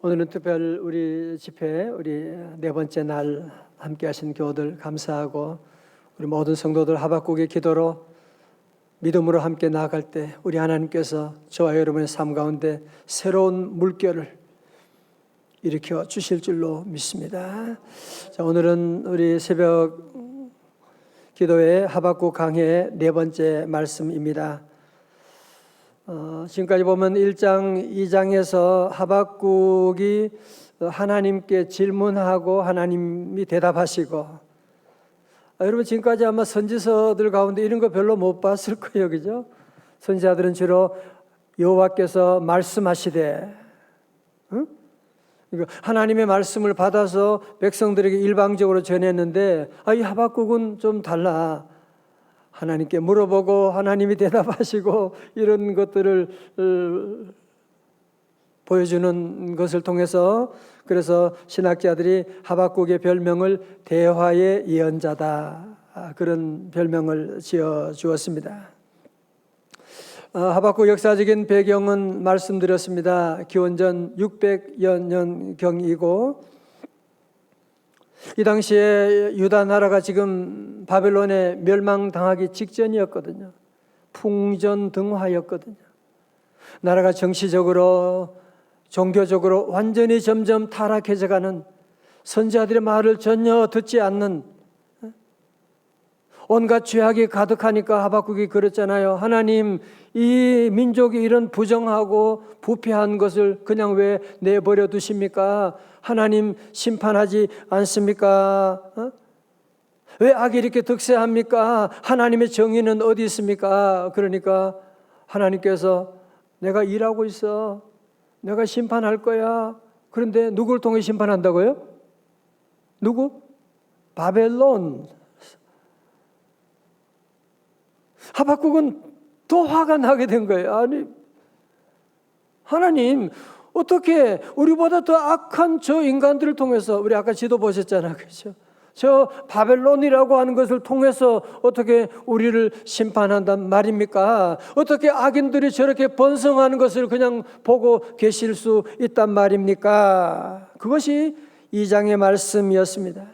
오늘은 특별 우리 집회 우리 네 번째 날 함께 하신 교우들 감사하고 우리 모든 성도들 하박국의 기도로 믿음으로 함께 나아갈 때 우리 하나님께서 저와 여러분의 삶 가운데 새로운 물결을 일으켜 주실 줄로 믿습니다. 자, 오늘은 우리 새벽 기도회 하박국 강해의 네 번째 말씀입니다. 지금까지 보면 1장, 2장에서 하박국이 하나님께 질문하고 하나님이 대답하시고, 여러분 지금까지 아마 선지서들 가운데 이런 거 별로 못 봤을 거예요, 그죠? 선지자들은 주로 여호와께서 말씀하시되, 응? 하나님의 말씀을 받아서 백성들에게 일방적으로 전했는데, 이 하박국은 좀 달라. 하나님께 물어보고 하나님이 대답하시고 이런 것들을 보여주는 것을 통해서, 그래서 신학자들이 하박국의 별명을 대화의 예언자다, 그런 별명을 지어 주었습니다. 하박국 역사적인 배경은 말씀드렸습니다. 기원전 600여 년경이고, 이 당시에 유다 나라가 지금 바벨론에 멸망당하기 직전이었거든요. 풍전등화였거든요. 나라가 정치적으로 종교적으로 완전히 점점 타락해져가는, 선지자들의 말을 전혀 듣지 않는, 온갖 죄악이 가득하니까 하박국이 그랬잖아요. 하나님, 이 민족이 이런 부정하고 부패한 것을 그냥 왜 내버려 두십니까? 하나님 심판하지 않습니까? 왜 악이 이렇게 득세합니까? 하나님의 정의는 어디 있습니까? 그러니까 하나님께서 내가 일하고 있어. 내가 심판할 거야. 그런데 누구를 통해 심판한다고요? 누구? 바벨론. 하박국은 더 화가 나게 된 거예요. 아니, 하나님, 어떻게 우리보다 더 악한 저 인간들을 통해서, 우리 아까 지도 보셨잖아요, 그렇죠? 저 바벨론이라고 하는 것을 통해서 어떻게 우리를 심판한단 말입니까? 어떻게 악인들이 저렇게 번성하는 것을 그냥 보고 계실 수 있단 말입니까? 그것이 2장의 말씀이었습니다.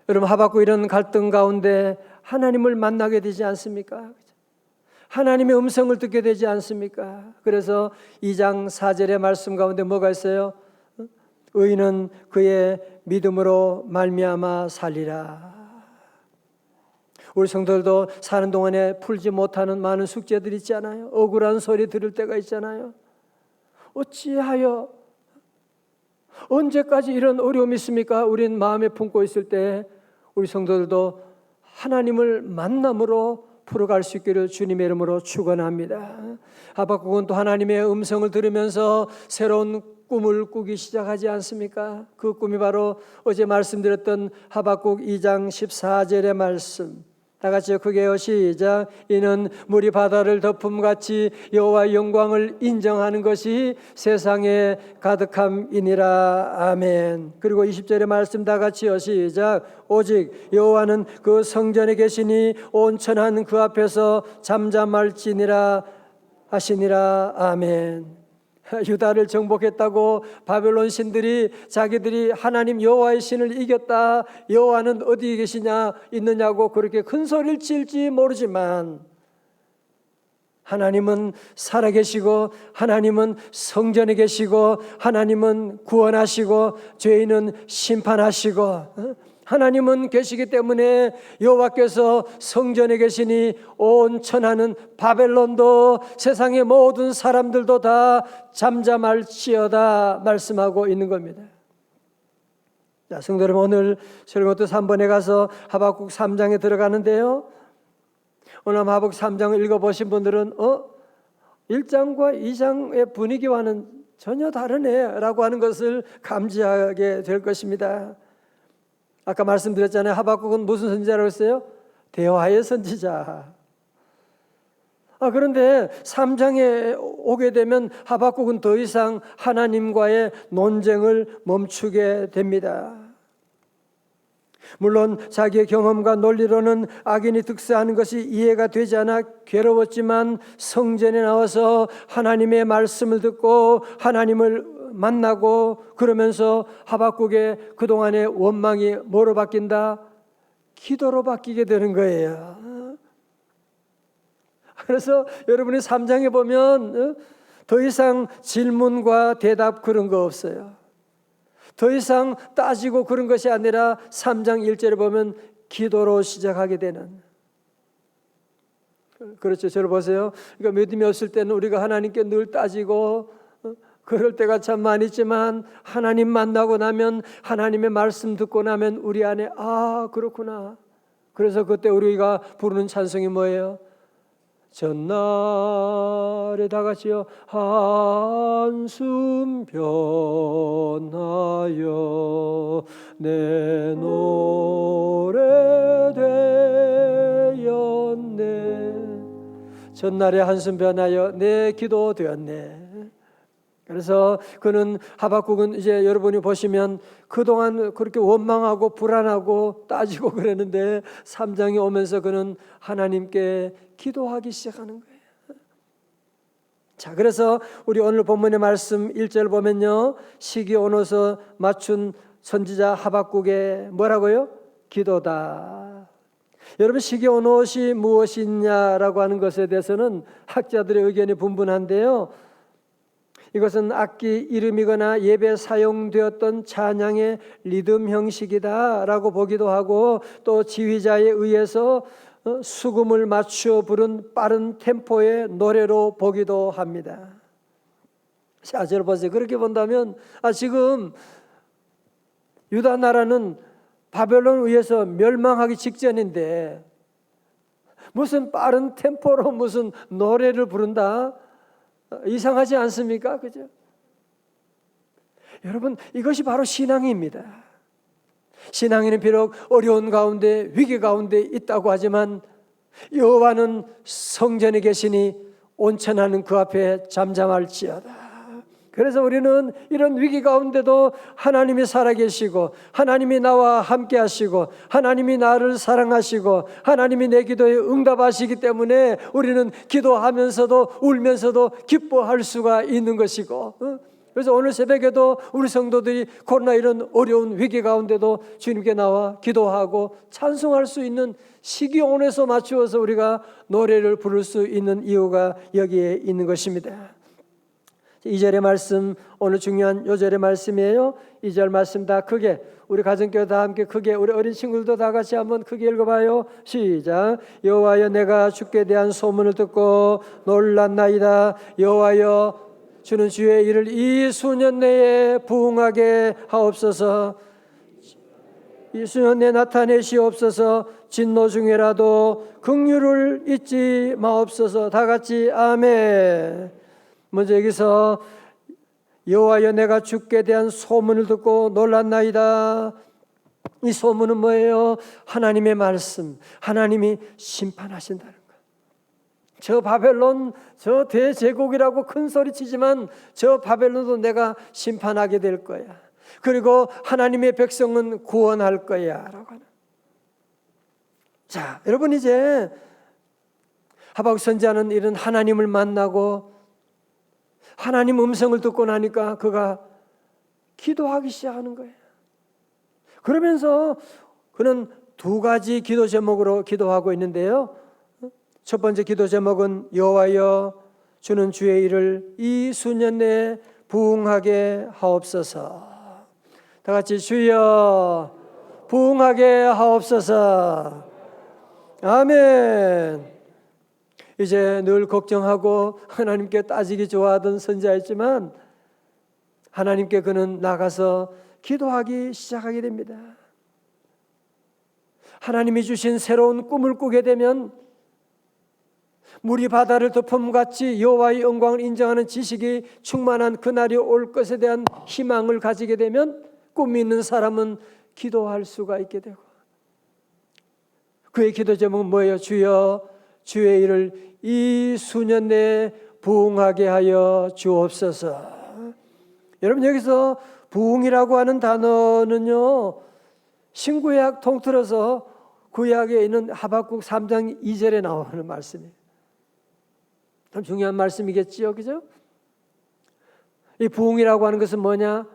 여러분, 하박국 이런 갈등 가운데 하나님을 만나게 되지 않습니까? 하나님의 음성을 듣게 되지 않습니까? 그래서 2장 4절의 말씀 가운데 뭐가 있어요? 의인은 그의 믿음으로 말미암아 살리라. 우리 성도들도 사는 동안에 풀지 못하는 많은 숙제들이 있잖아요. 억울한 소리 들을 때가 있잖아요. 어찌하여 언제까지 이런 어려움이 있습니까? 우린 마음에 품고 있을 때 우리 성도들도 하나님을 만남으로 풀어갈 수 있기를 주님의 이름으로 축원합니다. 하박국은 또 하나님의 음성을 들으면서 새로운 꿈을 꾸기 시작하지 않습니까? 그 꿈이 바로 어제 말씀드렸던 하박국 2장 14절의 말씀. 다 같이요, 크게요, 시작. 이는 물이 바다를 덮음같이 여호와의 영광을 인정하는 것이 세상에 가득함이니라. 아멘. 그리고 20절의 말씀 다 같이요, 시작. 오직 여호와는 그 성전에 계시니 온 천하는 그 앞에서 잠잠할지니라 하시니라. 아멘. 유다를 정복했다고 바벨론 신들이 자기들이 하나님 여호와의 신을 이겼다, 여호와는 어디 계시냐 있느냐고 그렇게 큰 소리를 칠지 모르지만, 하나님은 살아계시고 하나님은 성전에 계시고 하나님은 구원하시고 죄인은 심판하시고, 하나님은 계시기 때문에 여호와께서 성전에 계시니 온 천하는 바벨론도 세상의 모든 사람들도 다 잠잠할지어다 말씀하고 있는 겁니다. 자, 성도 여러분, 오늘 설교부터 3번에 가서 하박국 3장에 들어가는데요, 오늘 하박국 3장을 읽어보신 분들은 1장과 2장의 분위기와는 전혀 다르네 라고 하는 것을 감지하게 될 것입니다. 아까 말씀드렸잖아요. 하박국은 무슨 선지자라고 했어요? 대화의 선지자. 그런데 3장에 오게 되면 하박국은 더 이상 하나님과의 논쟁을 멈추게 됩니다. 물론 자기의 경험과 논리로는 악인이 득세하는 것이 이해가 되지 않아 괴로웠지만 성전에 나와서 하나님의 말씀을 듣고 하나님을 만나고 그러면서 하박국의 그동안의 원망이 뭐로 바뀐다? 기도로 바뀌게 되는 거예요. 그래서 여러분이 3장에 보면 더 이상 질문과 대답 그런 거 없어요. 더 이상 따지고 그런 것이 아니라 3장 1절에 보면 기도로 시작하게 되는. 그렇죠. 저를 보세요. 그러니까 믿음이 없을 때는 우리가 하나님께 늘 따지고 그럴 때가 참 많이 있지만 하나님 만나고 나면 하나님의 말씀 듣고 나면 우리 안에 그렇구나. 그래서 그때 우리가 부르는 찬송이 뭐예요? 전날에 다 같이요. 한숨 변하여 내 노래 되었네. 전날에 한숨 변하여 내 기도 되었네. 그래서 그는 하박국은 이제 여러분이 보시면 그동안 그렇게 원망하고 불안하고 따지고 그랬는데 3장이 오면서 그는 하나님께 기도하기 시작하는 거예요. 자, 그래서 우리 오늘 본문의 말씀 1절 보면요, 시기온옷을 맞춘 선지자 하박국의 뭐라고요? 기도다. 여러분, 시기온옷이 무엇이냐라고 하는 것에 대해서는 학자들의 의견이 분분한데요, 이것은 악기 이름이거나 예배 사용되었던 찬양의 리듬 형식이다라고 보기도 하고, 또 지휘자에 의해서 수금을 맞추어 부른 빠른 템포의 노래로 보기도 합니다. 자, 저를 보세요. 그렇게 본다면 지금 유다 나라는 바벨론에 의해서 멸망하기 직전인데 무슨 빠른 템포로 무슨 노래를 부른다? 이상하지 않습니까? 그죠? 여러분, 이것이 바로 신앙입니다. 신앙인은 비록 어려운 가운데 위기 가운데 있다고 하지만 여호와는 성전에 계시니 온천하는 그 앞에 잠잠할지어다. 그래서 우리는 이런 위기 가운데도 하나님이 살아계시고 하나님이 나와 함께 하시고 하나님이 나를 사랑하시고 하나님이 내 기도에 응답하시기 때문에 우리는 기도하면서도 울면서도 기뻐할 수가 있는 것이고, 그래서 오늘 새벽에도 우리 성도들이 코로나 이런 어려운 위기 가운데도 주님께 나와 기도하고 찬송할 수 있는 시기온에서 맞추어서 우리가 노래를 부를 수 있는 이유가 여기에 있는 것입니다. 2절의 말씀, 오늘 중요한 요절의 말씀이에요. 2절 말씀 다 크게, 우리 가정교회 다 함께 크게, 우리 어린 친구들도 다 같이 한번 크게 읽어봐요. 시작. 여호와여, 내가 주께 대한 소문을 듣고 놀랐나이다. 여호와여, 주는 주의 일을 이 수년 내에 부응하게 하옵소서. 이 수년 내에 나타내시옵소서. 진노 중에라도 긍휼을 잊지 마옵소서. 다 같이 아멘. 먼저 여기서 여호와여, 내가 주께 대한 소문을 듣고 놀랐나이다. 이 소문은 뭐예요? 하나님의 말씀, 하나님이 심판하신다는 거예요. 저 바벨론, 저 대제국이라고 큰 소리 치지만 저 바벨론도 내가 심판하게 될 거야. 그리고 하나님의 백성은 구원할 거야 라고 하는. 자, 여러분, 이제 하박국 선지자는 이런 하나님을 만나고 하나님 음성을 듣고 나니까 그가 기도하기 시작하는 거예요. 그러면서 그는 두 가지 기도 제목으로 기도하고 있는데요, 첫 번째 기도 제목은 여호와여, 주는 주의 일을 이 수년 내에 부응하게 하옵소서. 다 같이 주여 부응하게 하옵소서. 아멘. 이제 늘 걱정하고 하나님께 따지기 좋아하던 선지자였지만 하나님께 그는 나가서 기도하기 시작하게 됩니다. 하나님이 주신 새로운 꿈을 꾸게 되면 물이 바다를 덮음같이 여호와의 영광을 인정하는 지식이 충만한 그날이 올 것에 대한 희망을 가지게 되면 꿈이 있는 사람은 기도할 수가 있게 되고, 그의 기도 제목은 뭐예요? 주여, 주의 일을 이 수년 내에 부응하게 하여 주옵소서. 여러분, 여기서 부응이라고 하는 단어는요, 신구약 통틀어서 구약에 있는 하박국 3장 2절에 나오는 말씀이에요. 참 중요한 말씀이겠지요, 그죠? 이 부흥이라고 하는 것은 뭐냐?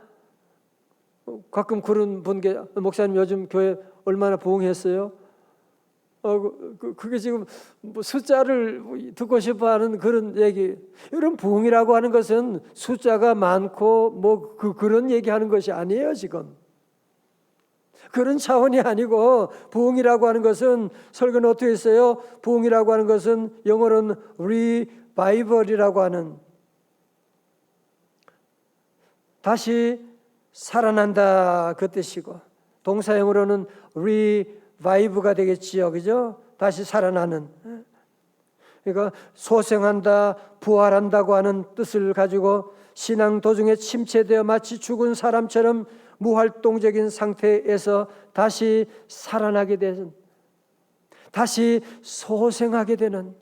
가끔 그런 분께 목사님 요즘 교회 얼마나 부흥했어요? 그게 지금 뭐 숫자를 듣고 싶어하는 그런 얘기. 이런 부흥이라고 하는 것은 숫자가 많고 뭐 그런 얘기하는 것이 아니에요, 지금. 그런 차원이 아니고 부흥이라고 하는 것은 설교는 어떻게 했어요? 부흥이라고 하는 것은 영어로는 리바이벌이라고 하는 다시 살아난다 그 뜻이고 동사형으로는 리바이브가 되겠지요, 그죠? 다시 살아나는. 그러니까 소생한다, 부활한다고 하는 뜻을 가지고 신앙 도중에 침체되어 마치 죽은 사람처럼 무활동적인 상태에서 다시 살아나게 되는, 다시 소생하게 되는,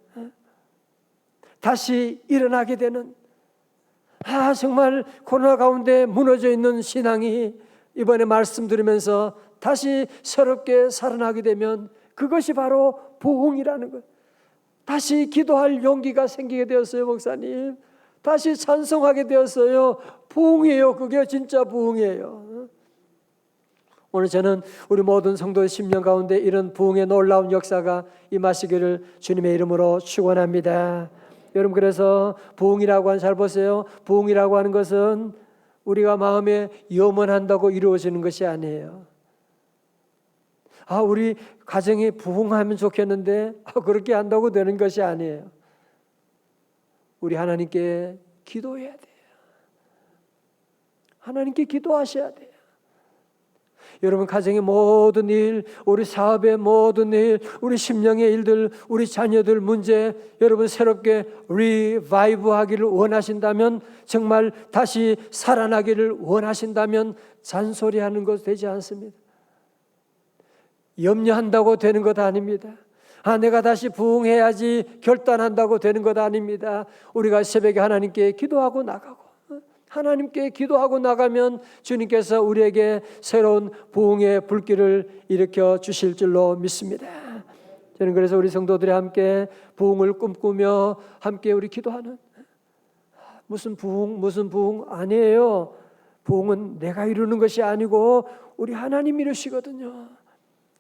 다시 일어나게 되는, 정말 코로나 가운데 무너져 있는 신앙이 이번에 말씀 들으면서 다시 새롭게 살아나게 되면 그것이 바로 부흥이라는 것. 다시 기도할 용기가 생기게 되었어요, 목사님. 다시 찬송하게 되었어요. 부흥이에요. 그게 진짜 부흥이에요. 오늘 저는 우리 모든 성도의 심령 가운데 이런 부흥의 놀라운 역사가 임하시기를 주님의 이름으로 축원합니다. 여러분, 그래서 부흥이라고 하는, 잘 보세요. 부흥이라고 하는 것은 우리가 마음에 염원한다고 이루어지는 것이 아니에요. 우리 가정이 부흥하면 좋겠는데 그렇게 한다고 되는 것이 아니에요. 우리 하나님께 기도해야 돼요. 하나님께 기도하셔야 돼요. 여러분, 가정의 모든 일, 우리 사업의 모든 일, 우리 심령의 일들, 우리 자녀들 문제, 여러분 새롭게 리바이브 하기를 원하신다면, 정말 다시 살아나기를 원하신다면 잔소리하는 것 되지 않습니다. 염려한다고 되는 것 아닙니다. 내가 다시 부흥해야지 결단한다고 되는 것 아닙니다. 우리가 새벽에 하나님께 기도하고 나가고, 하나님께 기도하고 나가면 주님께서 우리에게 새로운 부흥의 불길을 일으켜 주실 줄로 믿습니다. 저는 그래서 우리 성도들이 함께 부흥을 꿈꾸며 함께 우리 기도하는, 무슨 부흥 아니에요. 부흥은 내가 이루는 것이 아니고 우리 하나님 이루시거든요.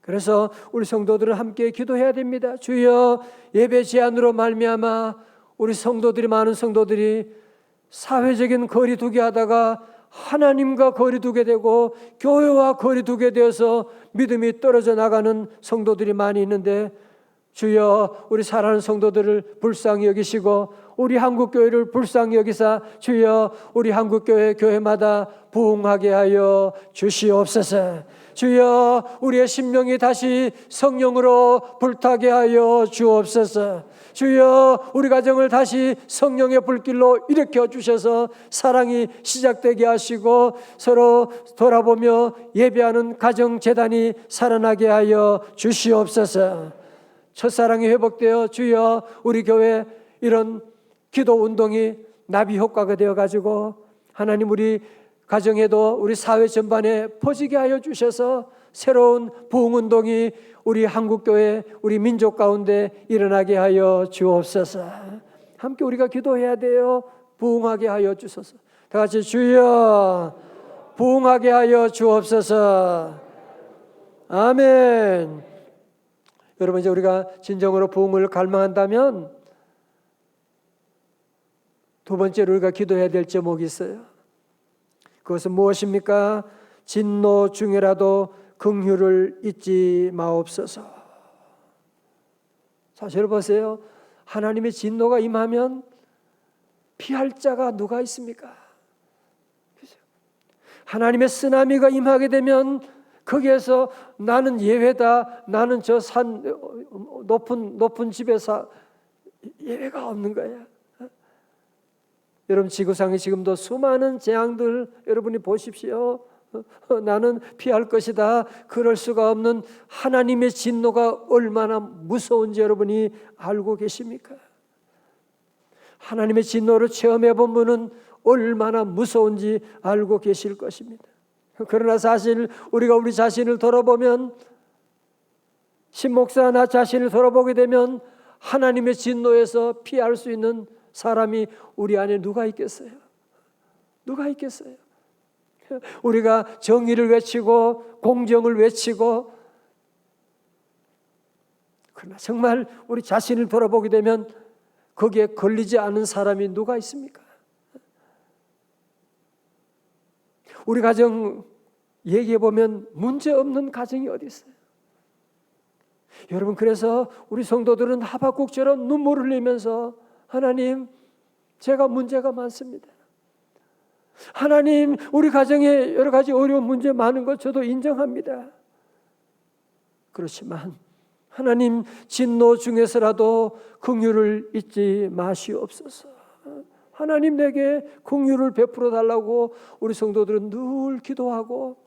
그래서 우리 성도들은 함께 기도해야 됩니다. 주여, 예배 제한으로 말미암아 우리 성도들이, 많은 성도들이 사회적인 거리두기 하다가 하나님과 거리두게 되고 교회와 거리두게 되어서 믿음이 떨어져 나가는 성도들이 많이 있는데, 주여, 우리 사랑하는 성도들을 불쌍히 여기시고 우리 한국교회를 불쌍히 여기사 주여, 우리 한국교회 교회마다 부흥하게 하여 주시옵소서. 주여, 우리의 심령이 다시 성령으로 불타게 하여 주옵소서. 주여, 우리 가정을 다시 성령의 불길로 일으켜 주셔서 사랑이 시작되게 하시고 서로 돌아보며 예배하는 가정재단이 살아나게 하여 주시옵소서. 첫사랑이 회복되어 주여, 우리 교회 이런 기도 운동이 나비 효과가 되어가지고 하나님 우리 가정에도 우리 사회 전반에 퍼지게 하여 주셔서 새로운 부흥운동이 우리 한국교회, 우리 민족 가운데 일어나게 하여 주옵소서. 함께 우리가 기도해야 돼요. 부흥하게 하여 주소서. 다 같이 주여, 부흥하게 하여 주옵소서. 아멘. 여러분, 이제 우리가 진정으로 부흥을 갈망한다면 두 번째로 우리가 기도해야 될 제목이 있어요. 그것은 무엇입니까? 진노 중에라도 긍휼을 잊지 마옵소서. 사실 보세요. 하나님의 진노가 임하면 피할 자가 누가 있습니까? 하나님의 쓰나미가 임하게 되면 거기에서 나는 예외다, 나는 저 산 높은 집에서 예외가 없는 거야. 여러분, 지구상에 지금도 수많은 재앙들 여러분이 보십시오. 나는 피할 것이다, 그럴 수가 없는 하나님의 진노가 얼마나 무서운지 여러분이 알고 계십니까? 하나님의 진노를 체험해 본 분은 얼마나 무서운지 알고 계실 것입니다. 그러나 사실 우리가 우리 자신을 돌아보면, 신목사 나 자신을 돌아보게 되면 하나님의 진노에서 피할 수 있는 사람이 우리 안에 누가 있겠어요? 누가 있겠어요? 우리가 정의를 외치고 공정을 외치고, 그러나 정말 우리 자신을 돌아보게 되면 거기에 걸리지 않은 사람이 누가 있습니까? 우리 가정 얘기해 보면 문제 없는 가정이 어디 있어요? 여러분, 그래서 우리 성도들은 하박국처럼 눈물을 흘리면서, 하나님, 제가 문제가 많습니다. 하나님, 우리 가정에 여러 가지 어려운 문제 많은 것 저도 인정합니다. 그렇지만 하나님, 진노 중에서라도 긍휼을 잊지 마시옵소서. 하나님, 내게 긍휼을 베풀어 달라고 우리 성도들은 늘 기도하고,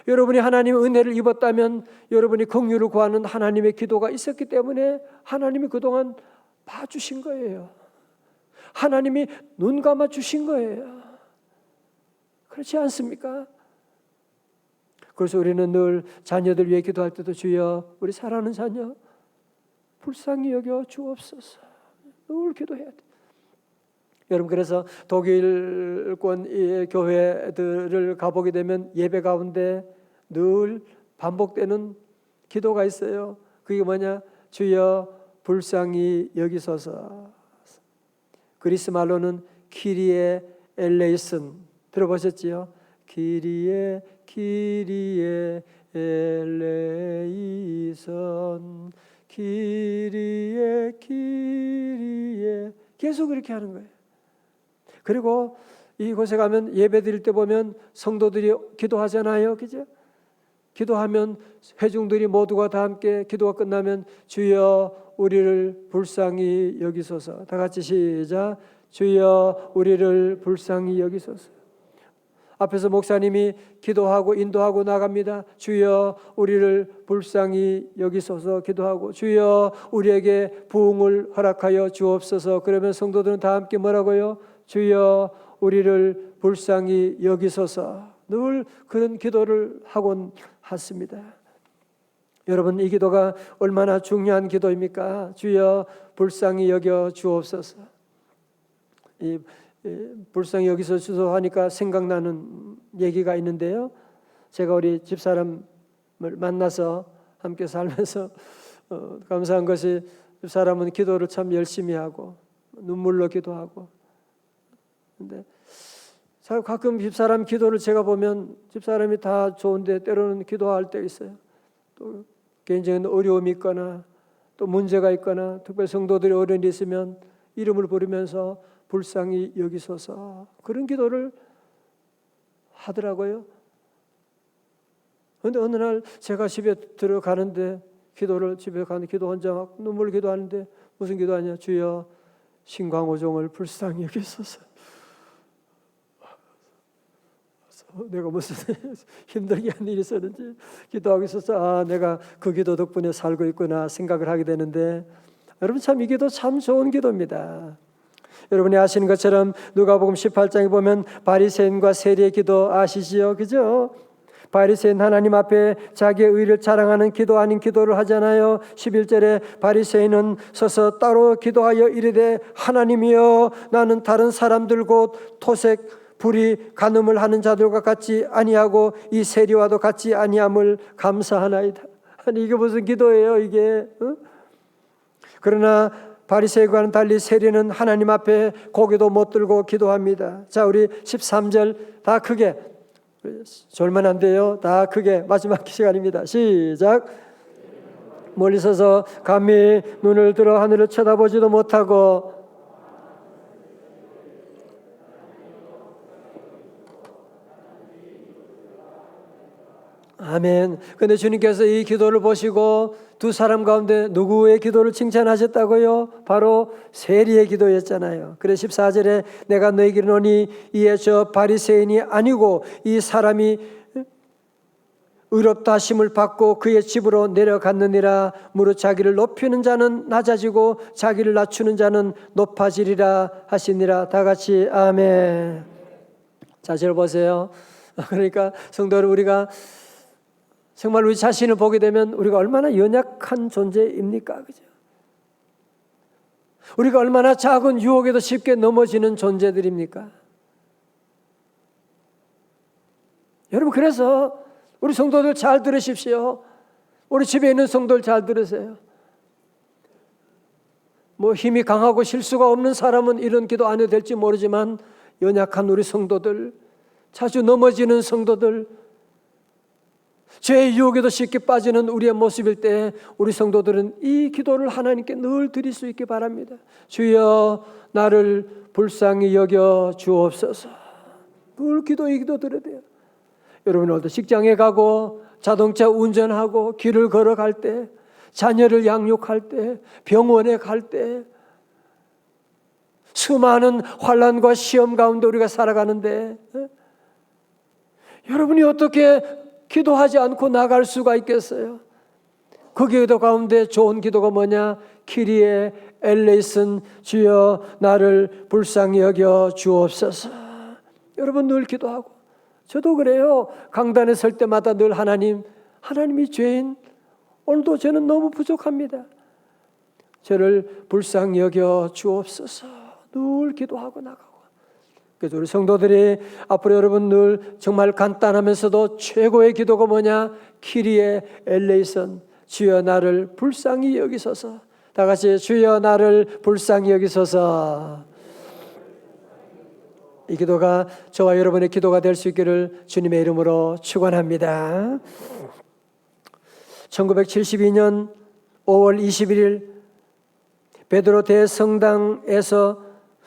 여러분이 하나님의 은혜를 입었다면 여러분이 긍휼을 구하는 하나님의 기도가 있었기 때문에 하나님이 그동안 봐주신 거예요. 하나님이 눈 감아 주신 거예요. 그렇지 않습니까? 그래서 우리는 늘 자녀들 위해 기도할 때도, 주여, 우리 사랑하는 자녀 불쌍히 여겨 주옵소서, 늘 기도해야 돼. 여러분, 그래서 독일권 교회들을 가보게 되면 예배 가운데 늘 반복되는 기도가 있어요. 그게 뭐냐? 주여 불쌍히 여기소서. 그리스 말로는 키리에 엘레이슨, 들어보셨지요? 키리에 엘레이선, 키리에 계속 그렇게 하는 거예요. 그리고 이곳에 가면 예배 드릴 때 보면 성도들이 기도하잖아요. 그죠? 기도하면 회중들이 모두가 다 함께 기도가 끝나면 주여 우리를 불쌍히 여기소서. 다 같이 시작. 주여 우리를 불쌍히 여기소서. 앞에서 목사님이 기도하고 인도하고 나갑니다. 주여 우리를 불쌍히 여기소서 기도하고, 주여 우리에게 부흥을 허락하여 주옵소서. 그러면 성도들은 다 함께 뭐라고요? 주여 우리를 불쌍히 여기소서. 늘 그런 기도를 하곤 했습니다. 여러분, 이 기도가 얼마나 중요한 기도입니까? 주여 불쌍히 여겨 주옵소서. 이 불쌍히 여기서 주소하니까 생각나는 얘기가 있는데요. 제가 우리 집사람을 만나서 함께 살면서 감사한 것이, 집사람은 기도를 참 열심히 하고 눈물로 기도하고, 근데 가끔 집사람 기도를 제가 보면 집사람이 다 좋은데 때로는 기도할 때 있어요. 또 개인적인 어려움이 있거나 또 문제가 있거나 특별히 성도들이 어려운 일이 있으면 이름을 부르면서 불쌍히 여기소서, 그런 기도를 하더라고요. 그런데 어느 날 제가 집에 들어가는데, 집에 가는데 기도 혼자 막 눈물 기도하는데, 무슨 기도하냐? 주여 신광호종을 불쌍히 여기소서. 내가 무슨 힘들게 한 일이 있었는지 기도하고 있어서, 내가 그 기도 덕분에 살고 있구나 생각을 하게 되는데, 여러분, 참 이 기도 참 좋은 기도입니다. 여러분이 아시는 것처럼 누가복음 18장에 보면 바리새인과 세리의 기도 아시지요? 그죠? 바리새인 하나님 앞에 자기의 의를 자랑하는 기도 아닌 기도를 하잖아요. 11절에 바리새인은 서서 따로 기도하여 이르되, 하나님이여, 나는 다른 사람들 곧 토색 불이 간음을 하는 자들과 같이 아니하고 이 세리와도 같이 아니함을 감사하나이다. 아니, 이게 무슨 기도예요 이게? 그러나 바리새인과는 달리 세리는 하나님 앞에 고개도 못 들고 기도합니다. 자, 우리 13절 다 크게, 졸면 안 돼요. 다 크게, 마지막 시간입니다. 시작. 멀리 서서 감히 눈을 들어 하늘을 쳐다보지도 못하고, 아멘. 근데 주님께서 이 기도를 보시고 두 사람 가운데 누구의 기도를 칭찬하셨다고요? 바로 세리의 기도였잖아요. 그래서 14절에 내가 너희에게 이르노니 이에 저 바리새인이 아니고 이 사람이 의롭다 하심을 받고 그의 집으로 내려갔느니라. 무릇 자기를 높이는 자는 낮아지고 자기를 낮추는 자는 높아지리라 하시니라. 다 같이 아멘. 자, 저 보세요. 그러니까 성도를 우리가 정말 우리 자신을 보게 되면 우리가 얼마나 연약한 존재입니까? 그죠? 우리가 얼마나 작은 유혹에도 쉽게 넘어지는 존재들입니까? 여러분, 그래서 우리 성도들 잘 들으십시오. 우리 집에 있는 성도들 잘 들으세요. 뭐 힘이 강하고 실수가 없는 사람은 이런 기도 안 해도 될지 모르지만 연약한 우리 성도들, 자주 넘어지는 성도들, 죄의 유혹에도 쉽게 빠지는 우리의 모습일 때 우리 성도들은 이 기도를 하나님께 늘 드릴 수 있기 바랍니다. 주여 나를 불쌍히 여겨 주옵소서. 늘 이 기도 드려야 돼요. 여러분, 오늘도 직장에 가고 자동차 운전하고 길을 걸어갈 때, 자녀를 양육할 때, 병원에 갈 때, 수많은 환난과 시험 가운데 우리가 살아가는데 여러분이 어떻게 기도하지 않고 나갈 수가 있겠어요? 그 기도 가운데 좋은 기도가 뭐냐? 키리에 엘레이슨, 주여 나를 불쌍히 여겨 주옵소서. 여러분 늘 기도하고, 저도 그래요. 강단에 설 때마다 늘 하나님이 죄인, 오늘도 저는 너무 부족합니다. 저를 불쌍히 여겨 주옵소서. 늘 기도하고 나가고. 그래서 우리 성도들이 앞으로 여러분 늘 정말 간단하면서도 최고의 기도가 뭐냐? 키리에 엘레이선, 주여 나를 불쌍히 여기소서. 다 같이 주여 나를 불쌍히 여기소서. 이 기도가 저와 여러분의 기도가 될 수 있기를 주님의 이름으로 축원합니다. 1972년 5월 21일 베드로 대성당에서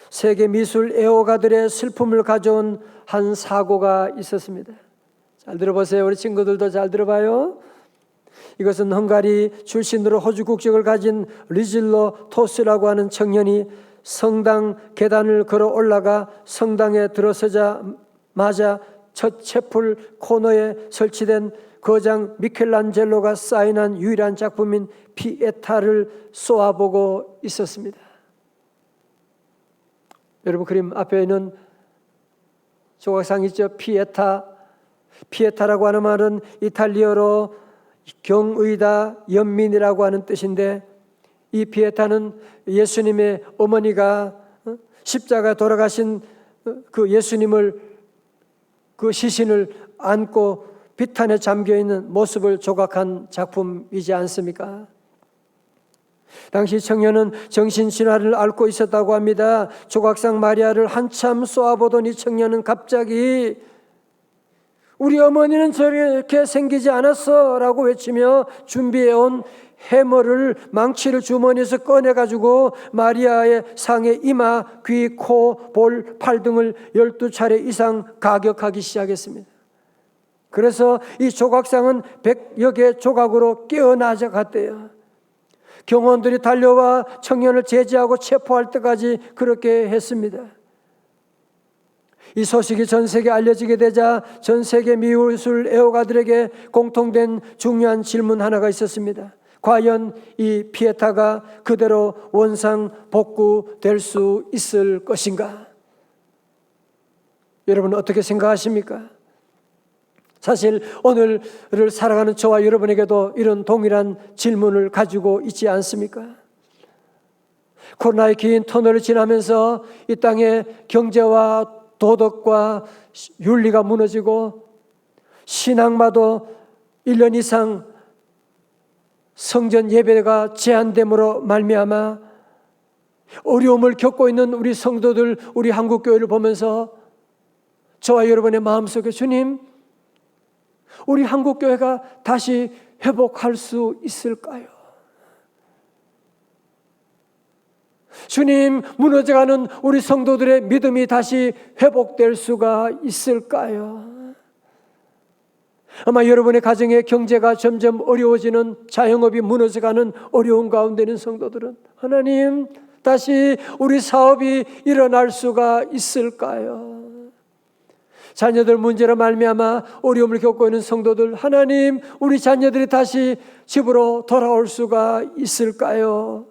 세계 미술 애호가들의 슬픔을 가져온 한 사고가 있었습니다. 잘 들어보세요. 우리 친구들도 잘 들어봐요. 이것은 헝가리 출신으로 호주 국적을 가진 리질로 토스라고 하는 청년이 성당 계단을 걸어 올라가 성당에 들어서자마자 첫 채플 코너에 설치된 거장 미켈란젤로가 사인한 유일한 작품인 피에타를 쏘아보고 있었습니다. 여러분, 그림 앞에 있는 조각상 있죠? 피에타라고 하는 말은 이탈리아로 경의다, 연민이라고 하는 뜻인데, 이 피에타는 예수님의 어머니가 십자가 돌아가신 그 예수님을, 그 시신을 안고 비탄에 잠겨있는 모습을 조각한 작품이지 않습니까? 당시 청년은 정신질환을 앓고 있었다고 합니다. 조각상 마리아를 한참 쏘아보던 이 청년은 갑자기 우리 어머니는 저렇게 생기지 않았어 라고 외치며 준비해온 해머를, 망치를 주머니에서 꺼내가지고 마리아의 상의 이마, 귀, 코, 볼, 팔 등을 12차례 이상 가격하기 시작했습니다. 그래서 이 조각상은 100여 개 조각으로 깨어나져 갔대요. 경호원들이 달려와 청년을 제지하고 체포할 때까지 그렇게 했습니다. 이 소식이 전 세계에 알려지게 되자 전 세계 미술 애호가들에게 공통된 중요한 질문 하나가 있었습니다. 과연 이 피에타가 그대로 원상 복구될 수 있을 것인가? 여러분 어떻게 생각하십니까? 사실 오늘을 살아가는 저와 여러분에게도 이런 동일한 질문을 가지고 있지 않습니까? 코로나의 긴 터널을 지나면서 이 땅의 경제와 도덕과 윤리가 무너지고 신앙마도 1년 이상 성전 예배가 제한됨으로 말미암아 어려움을 겪고 있는 우리 성도들, 우리 한국교회를 보면서 저와 여러분의 마음속에 주님, 우리 한국교회가 다시 회복할 수 있을까요? 주님, 무너져가는 우리 성도들의 믿음이 다시 회복될 수가 있을까요? 아마 여러분의 가정의 경제가 점점 어려워지는, 자영업이 무너져가는 어려운 가운데 있는 성도들은 하나님, 다시 우리 사업이 일어날 수가 있을까요? 자녀들 문제로 말미암아 어려움을 겪고 있는 성도들, 하나님, 우리 자녀들이 다시 집으로 돌아올 수가 있을까요?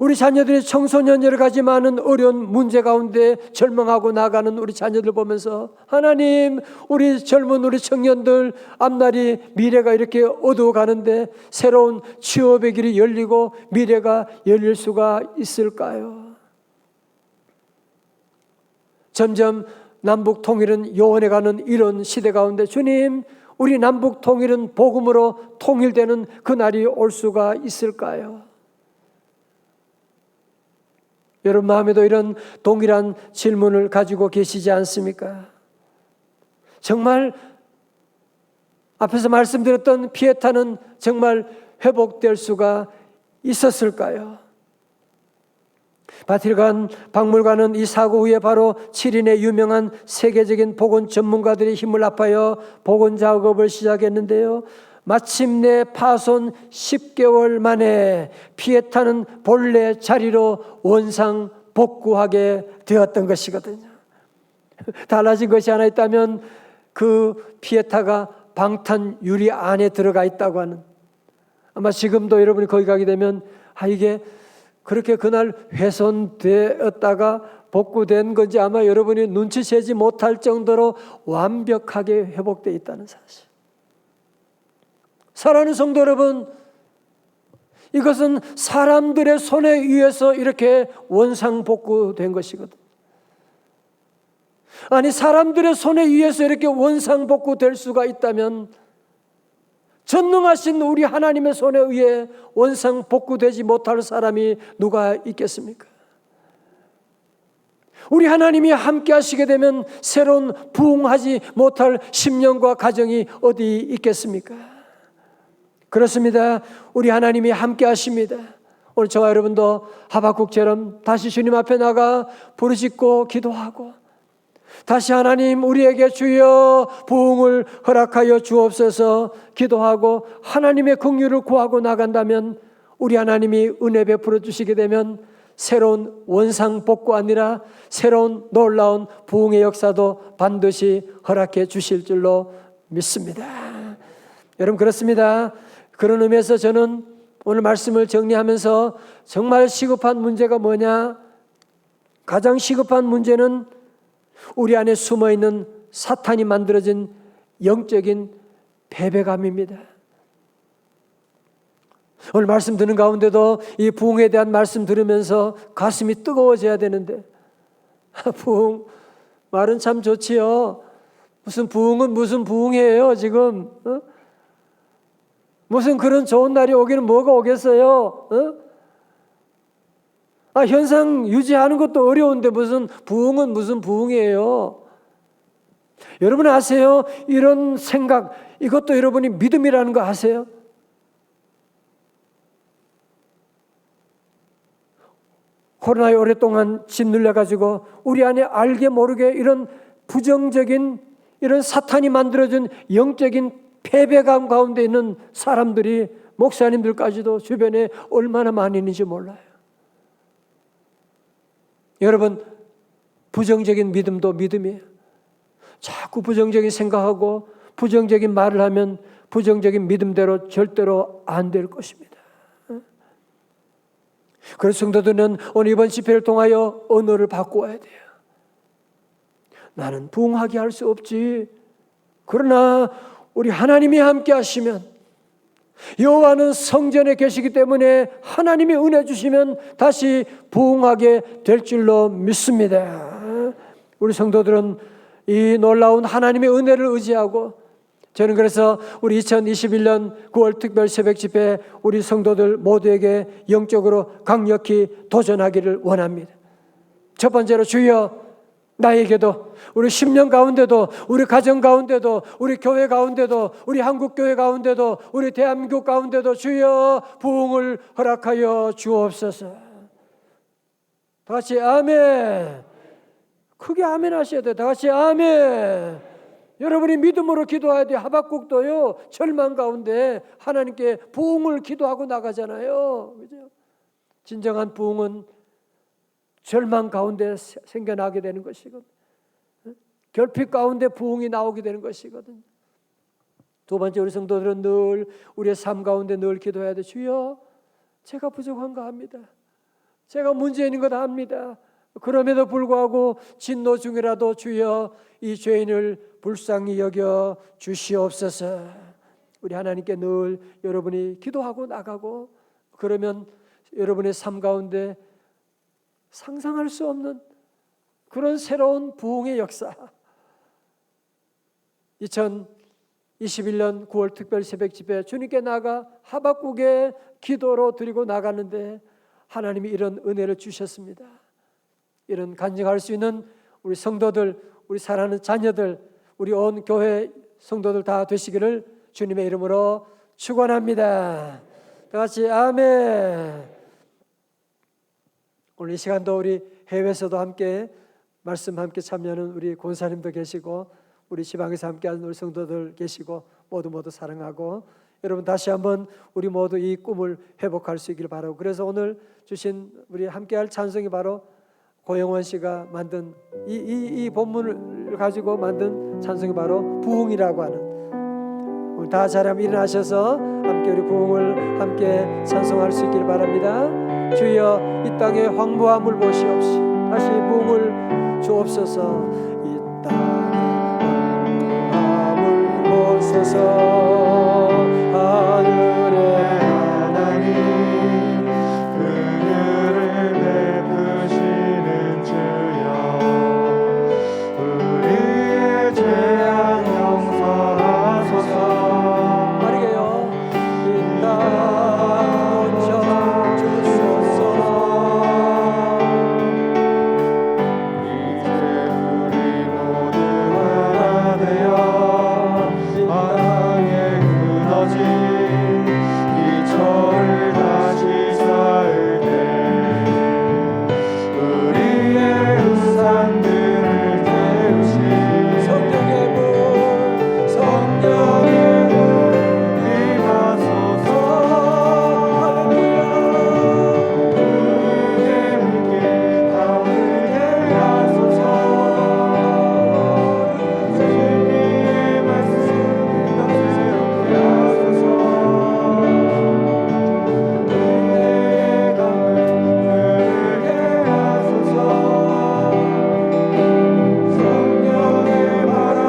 우리 자녀들이 청소년 여러 가지 많은 어려운 문제 가운데 절망하고 나가는 우리 자녀들 보면서 하나님, 우리 젊은 우리 청년들 앞날이 미래가 이렇게 어두워가는데 새로운 취업의 길이 열리고 미래가 열릴 수가 있을까요? 점점 남북 통일은 요원해가는 이런 시대 가운데 주님, 우리 남북 통일은 복음으로 통일되는 그날이 올 수가 있을까요? 여러분 마음에도 이런 동일한 질문을 가지고 계시지 않습니까? 정말 앞에서 말씀드렸던 피에타는 정말 회복될 수가 있었을까요? 바티칸 박물관은 이 사고 후에 바로 7인의 유명한 세계적인 복원 전문가들의 힘을 합하여 복원 작업을 시작했는데요. 마침내 파손 10개월 만에 피에타는 본래 자리로 원상 복구하게 되었던 것이거든요. 달라진 것이 하나 있다면 그 피에타가 방탄 유리 안에 들어가 있다고 하는, 아마 지금도 여러분이 거기 가게 되면 이게 그렇게 그날 훼손되었다가 복구된 건지 아마 여러분이 눈치채지 못할 정도로 완벽하게 회복되어 있다는 사실. 사랑하는 성도 여러분, 이것은 사람들의 손에 의해서 이렇게 원상복구된 것이거든요. 아니, 사람들의 손에 의해서 이렇게 원상복구될 수가 있다면 전능하신 우리 하나님의 손에 의해 원상복구되지 못할 사람이 누가 있겠습니까? 우리 하나님이 함께 하시게 되면 새로운 부흥하지 못할 심령과 가정이 어디 있겠습니까? 그렇습니다. 우리 하나님이 함께 하십니다. 오늘 저와 여러분도 하박국처럼 다시 주님 앞에 나가 부르짖고 기도하고 다시 하나님 우리에게 주여 부흥을 허락하여 주옵소서 기도하고 하나님의 긍휼을 구하고 나간다면 우리 하나님이 은혜 베풀어 주시게 되면 새로운 원상복구 아니라 새로운 놀라운 부흥의 역사도 반드시 허락해 주실 줄로 믿습니다. 여러분 그렇습니다. 그런 의미에서 저는 오늘 말씀을 정리하면서 정말 시급한 문제가 뭐냐? 가장 시급한 문제는 우리 안에 숨어있는 사탄이 만들어진 영적인 패배감입니다. 오늘 말씀 듣는 가운데도 이 부흥에 대한 말씀 들으면서 가슴이 뜨거워져야 되는데 부흥 말은 참 좋지요. 무슨 부흥은 무슨 부흥이에요 지금? 무슨 그런 좋은 날이 오기는 뭐가 오겠어요? 현상 유지하는 것도 어려운데 무슨 부흥은 무슨 부흥이에요? 여러분 아세요? 이런 생각, 이것도 여러분이 믿음이라는 거 아세요? 코로나에 오랫동안 짓눌려가지고 우리 안에 알게 모르게 이런 부정적인 이런 사탄이 만들어준 영적인 패배감 가운데 있는 사람들이 목사님들까지도 주변에 얼마나 많이 있는지 몰라요. 여러분 부정적인 믿음도 믿음이에요. 자꾸 부정적인 생각하고 부정적인 말을 하면 부정적인 믿음대로 절대로 안 될 것입니다. 그래서 성도들은 오늘 이번 집회를 통하여 언어를 바꾸어야 돼요. 나는 부흥하게 할 수 없지. 그러나 우리 하나님이 함께 하시면 여호와는 성전에 계시기 때문에 하나님이 은혜 주시면 다시 부흥하게 될 줄로 믿습니다. 우리 성도들은 이 놀라운 하나님의 은혜를 의지하고 저는 그래서 우리 2021년 9월 특별 새벽 집회 우리 성도들 모두에게 영적으로 강력히 도전하기를 원합니다. 첫 번째로 주여 나에게도 우리 10년 가운데도 우리 가정 가운데도 우리 교회 가운데도 우리 한국교회 가운데도 우리 대한민국 가운데도 주여 부흥을 허락하여 주옵소서. 다 같이 아멘. 크게 아멘 하셔야 돼요. 다 같이 아멘. 여러분이 믿음으로 기도해야 돼요. 하박국도요 절망 가운데 하나님께 부흥을 기도하고 나가잖아요. 그죠? 진정한 부흥은 절망 가운데 생겨나게 되는 것이거든. 결핍 가운데 부흥이 나오게 되는 것이거든. 두 번째 우리 성도들은 늘 우리의 삶 가운데 늘 기도해야 돼. 주여 제가 부족한가 합니다. 제가 문제인 것 압니다. 그럼에도 불구하고 진노 중이라도 주여 이 죄인을 불쌍히 여겨 주시옵소서. 우리 하나님께 늘 여러분이 기도하고 나가고, 그러면 여러분의 삶 가운데 상상할 수 없는 그런 새로운 부흥의 역사, 2021년 9월 특별 새벽 집회 주님께 나가 하박국의 기도로 드리고 나가는데 하나님이 이런 은혜를 주셨습니다. 이런 간증할 수 있는 우리 성도들, 우리 사랑하는 자녀들, 우리 온 교회 성도들 다 되시기를 주님의 이름으로 축원합니다. 다 같이 아멘. 오늘 이 시간도 우리 해외에서도 함께 말씀 함께 참여하는 우리 권사님도 계시고, 우리 지방에서 함께하는 우리 성도들 계시고, 모두 사랑하고, 여러분 다시 한번 우리 모두 이 꿈을 회복할 수 있기를 바라고, 그래서 오늘 주신 우리 함께할 찬송이 바로 고영원 씨가 만든 이 본문을 가지고 만든 찬송이 바로 부흥이라고 하는, 우리 다 자리하면 일어나셔서 함께 우리 부흥을 함께 찬송할 수 있기를 바랍니다. 주여 이 땅의 황무함을 보시옵시고 다시 부흥을 주옵소서. 이 땅의 황무함을 보소서. 하늘의 하나님 긍휼을 베푸시는 주여 우리의 죄악 용서하소서. 빠르게요. 이 땅 고쳐주소서. 이제 우리 모두 하나 되어 땅에 끊어진 이 철을 다시 쌓을 때 우리의 우상들을 태우신 성령의 문, 성령의 문 임하소서. 우리의 물길 타오르게 하소서. 진리의 말씀 새롭게 하소서. 은혜의 강을 흐르게 하소서. 성령의 바람이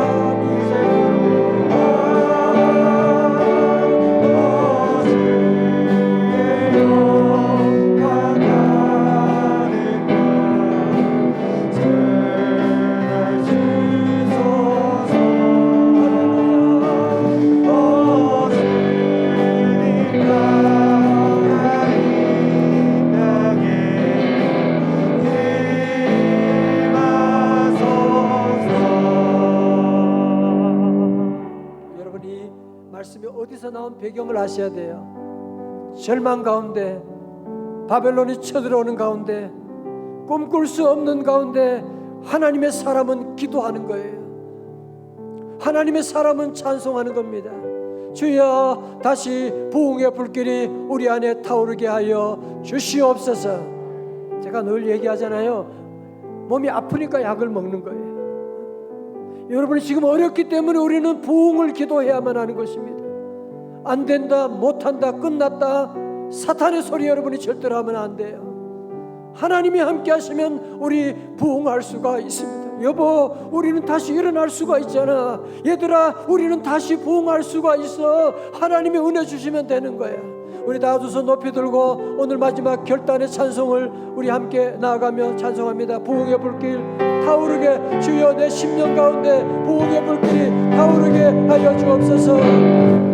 여러분 이 말씀이 어디서 나온 배경을 아셔야 돼요. 절망 가운데, 바벨론이 쳐들어오는 가운데, 꿈꿀 수 없는 가운데 하나님의 사람은 기도하는 거예요. 하나님의 사람은 찬송하는 겁니다. 주여 다시 부흥의 불길이 우리 안에 타오르게 하여 주시옵소서. 제가 늘 얘기하잖아요. 몸이 아프니까 약을 먹는 거예요. 여러분이 지금 어렵기 때문에 우리는 부흥을 기도해야만 하는 것입니다. 안 된다, 못한다, 끝났다, 사탄의 소리 여러분이 절대로 하면 안 돼요. 하나님이 함께 하시면 우리 부흥할 수가 있습니다. 여보, 우리는 다시 일어날 수가 있잖아. 얘들아, 우리는 다시 부흥할 수가 있어. 하나님이 은혜 주시면 되는 거야. 우리 다 두 손 높이 들고 오늘 마지막 결단의 찬송을 우리 함께 나아가며 찬송합니다. 부흥의 불길 타오르게, 주여 내 심령 가운데 부흥의 불길이 타오르게 하여 주옵소서. 주의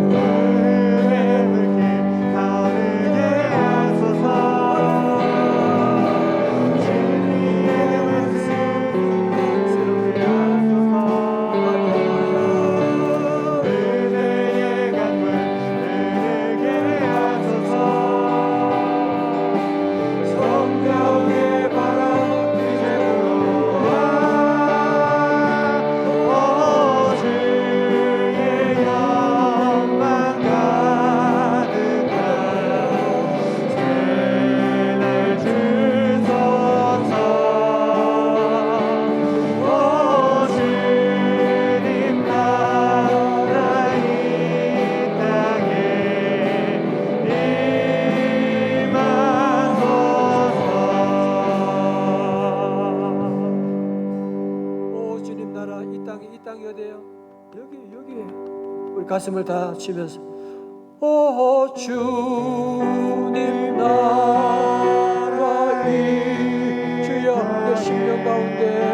나라 이 땅이 어디예요? 여기에요. 우리 가슴을 다 치면서 오 주님 나라 이 주여 내 심령 가운데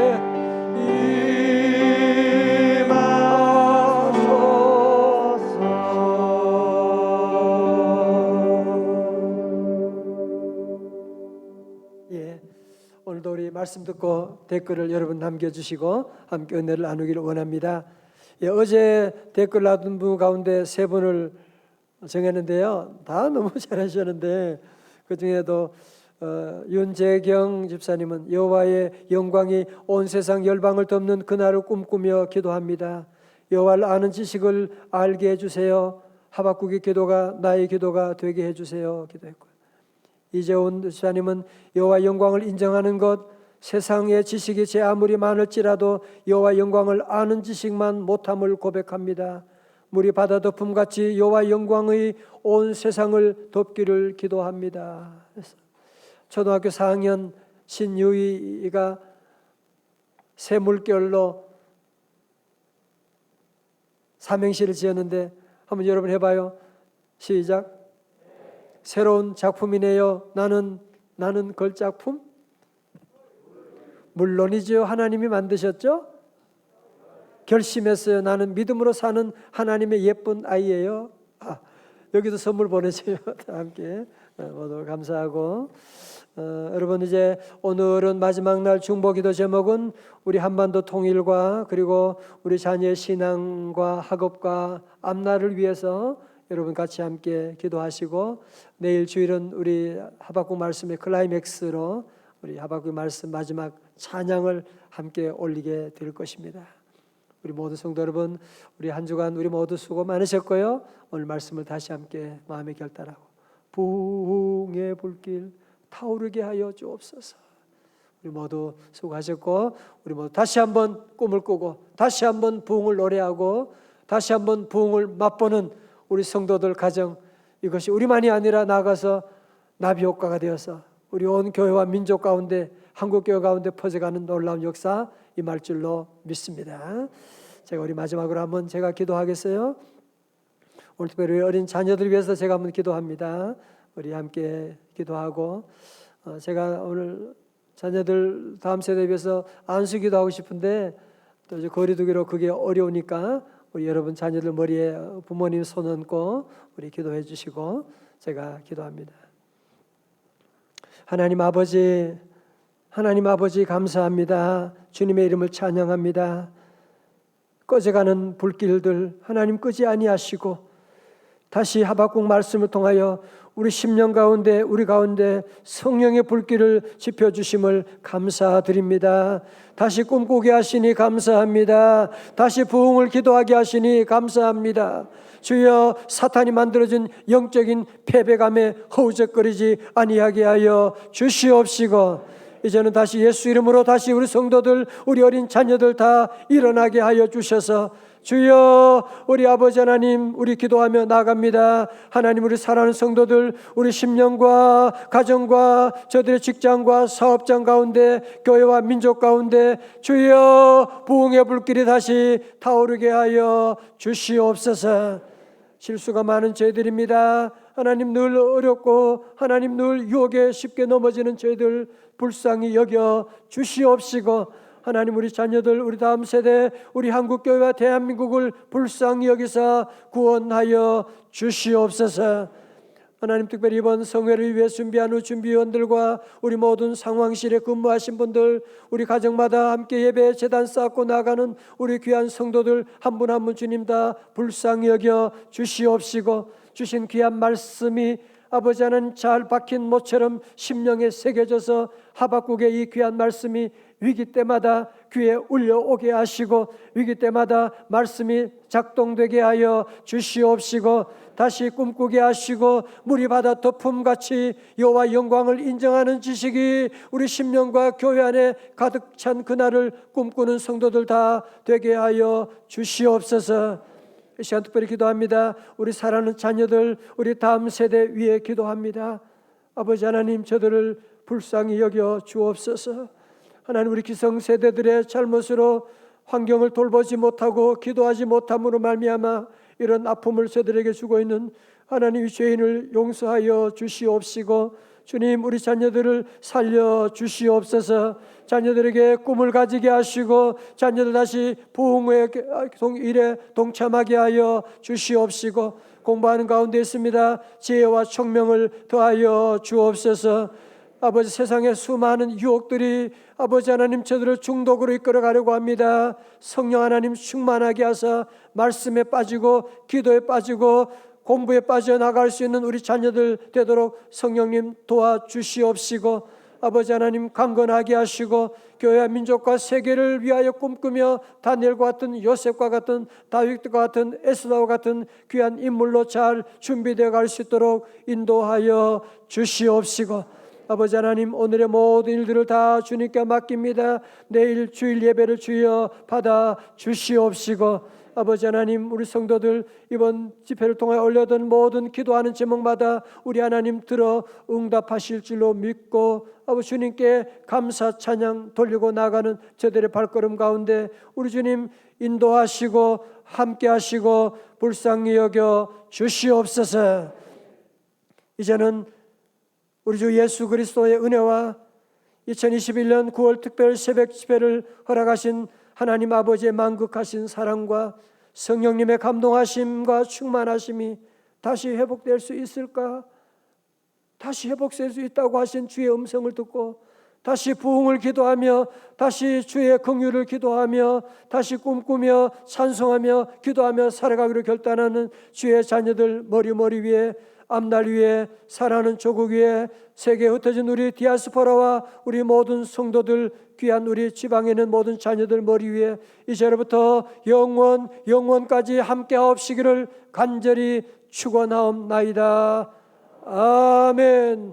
오늘도 우리 말씀 듣고 댓글을 여러분 남겨주시고 함께 은혜를 나누기를 원합니다. 어제 댓글 놔둔 분 가운데 3분을 정했는데요. 다 너무 잘하셨는데 그중에도 윤재경 집사님은 여호와의 영광이 온 세상 열방을 덮는 그날을 꿈꾸며 기도합니다. 여호와를 아는 지식을 알게 해주세요. 하박국의 기도가 나의 기도가 되게 해주세요. 기도했고요. 이재훈 집사님은 여호와 영광을 인정하는 것, 세상의 지식이 제 아무리 많을지라도 여호와 영광을 아는 지식만 못함을 고백합니다. 물이 바다 덮음같이 여호와 영광의 온 세상을 덮기를 기도합니다. 초등학교 4학년 신유이가 새 물결로 삼행시를 지었는데 한번 여러분 해봐요. 시작. 새로운 작품이네요. 나는 걸작품? 물론이죠. 하나님이 만드셨죠? 결심했어요. 나는 믿음으로 사는 하나님의 예쁜 아이예요. 여기도 선물 보내세요. 함께 모두 감사하고 여러분 이제 오늘은 마지막 날 중보기도 제목은 우리 한반도 통일과 그리고 우리 자녀의 신앙과 학업과 앞날을 위해서 여러분 같이 함께 기도하시고 내일 주일은 우리 하박국 말씀의 클라이맥스로 우리 하박국 말씀 마지막 찬양을 함께 올리게 될 것입니다. 우리 모두 성도 여러분, 우리 한 주간 우리 모두 수고 많으셨고요. 오늘 말씀을 다시 함께 마음에 결단하고 부흥의 불길 타오르게 하여 주옵소서. 우리 모두 수고하셨고 우리 모두 다시 한번 꿈을 꾸고 다시 한번 부흥을 노래하고 다시 한번 부흥을 맛보는 우리 성도들 가정, 이것이 우리만이 아니라 나가서 나비 효과가 되어서 우리 온 교회와 민족 가운데 한국 교회 가운데 퍼져가는 놀라운 역사 임할 줄로 믿습니다. 제가 우리 마지막으로 한번 제가 기도하겠어요. 오늘 특별히 어린 자녀들 위해서 제가 한번 기도합니다. 우리 함께 기도하고 제가 오늘 자녀들 다음 세대에 비해서 안수기도 하고 싶은데 또 이제 거리두기로 그게 어려우니까 우리 여러분 자녀들 머리에 부모님 손 얹고 우리 기도해 주시고 제가 기도합니다. 하나님 아버지 감사합니다. 주님의 이름을 찬양합니다. 꺼져가는 불길들 하나님 끄지 아니하시고 다시 하박국 말씀을 통하여 우리 심령 가운데 우리 가운데 성령의 불길을 지펴주심을 감사드립니다. 다시 꿈꾸게 하시니 감사합니다. 다시 부흥을 기도하게 하시니 감사합니다. 주여 사탄이 만들어준 영적인 패배감에 허우적거리지 아니하게 하여 주시옵시고 이제는 다시 예수 이름으로 다시 우리 성도들 우리 어린 자녀들 다 일어나게 하여 주셔서 주여 우리 아버지 하나님 우리 기도하며 나아갑니다. 하나님 우리 사랑하는 성도들 우리 심령과 가정과 저들의 직장과 사업장 가운데 교회와 민족 가운데 주여 부흥의 불길이 다시 타오르게 하여 주시옵소서. 실수가 많은 저희들입니다. 하나님 늘 어렵고 하나님 늘 유혹에 쉽게 넘어지는 저희들 불쌍히 여겨 주시옵시고 하나님 우리 자녀들 우리 다음 세대 우리 한국교회와 대한민국을 불쌍히 여기사 구원하여 주시옵소서. 하나님 특별히 이번 성회를 위해 준비한 후 준비위원들과 우리 모든 상황실에 근무하신 분들 우리 가정마다 함께 예배 제단 쌓고 나가는 우리 귀한 성도들 한 분 한 분 주님 다 불쌍히 여겨 주시옵시고 주신 귀한 말씀이 아버지 하나님 잘 박힌 못처럼 심령에 새겨져서 하박국의 이 귀한 말씀이 위기 때마다 귀에 울려오게 하시고 위기 때마다 말씀이 작동되게 하여 주시옵시고 다시 꿈꾸게 하시고 물이 바다 덮음같이 여호와 영광을 인정하는 지식이 우리 심령과 교회 안에 가득 찬 그날을 꿈꾸는 성도들 다 되게 하여 주시옵소서. 이 시간 특별히 기도합니다. 우리 사랑하는 자녀들 우리 다음 세대 위에 기도합니다. 아버지 하나님 저들을 불쌍히 여겨 주옵소서. 하나님 우리 기성세대들의 잘못으로 환경을 돌보지 못하고 기도하지 못함으로 말미암아 이런 아픔을 저들에게 주고 있는 하나님, 이 죄인을 용서하여 주시옵시고 주님, 우리 자녀들을 살려 주시옵소서. 자녀들에게 꿈을 가지게 하시고 자녀들 다시 부흥의 일에 동참하게 하여 주시옵시고, 공부하는 가운데 있습니다. 지혜와 총명을 더하여 주옵소서. 아버지, 세상의 수많은 유혹들이 아버지 하나님 저들을 중독으로 이끌어가려고 합니다. 성령 하나님 충만하게 하사 말씀에 빠지고 기도에 빠지고 공부에 빠져나갈 수 있는 우리 자녀들 되도록 성령님 도와주시옵시고, 아버지 하나님 강건하게 하시고 교회와 민족과 세계를 위하여 꿈꾸며 다니엘과 같은, 요셉과 같은, 다윗과 같은, 에스더와 같은 귀한 인물로 잘 준비되어 갈 수 있도록 인도하여 주시옵시고, 아버지 하나님, 오늘의 모든 일들을 다 주님께 맡깁니다. 내일 주일 예배를 주여 받아 주시옵시고, 아버지 하나님, 우리 성도들 이번 집회를 통해 올려둔 모든 기도하는 제목마다 우리 하나님 들어 응답하실 줄로 믿고 아버지 주님께 감사 찬양 돌리고 나가는 저들의 발걸음 가운데 우리 주님 인도하시고 함께 하시고 불쌍히 여겨 주시옵소서. 이제는 우리 주 예수 그리스도의 은혜와 2021년 9월 특별 새벽 집회를 허락하신 하나님 아버지의 만극하신 사랑과 성령님의 감동하심과 충만하심이 다시 회복될 수 있을까? 다시 회복될 수 있다고 하신 주의 음성을 듣고 다시 부흥을 기도하며 다시 주의 긍휼을 기도하며 다시 꿈꾸며 찬송하며 기도하며 살아가기로 결단하는 주의 자녀들 머리 위에, 앞날 위에, 사랑하는 조국 위에, 세계에 흩어진 우리 디아스포라와 우리 모든 성도들, 귀한 우리 지방에 있는 모든 자녀들 머리 위에 이제로부터 영원까지 함께하옵시기를 간절히 축원하옵나이다. 아멘.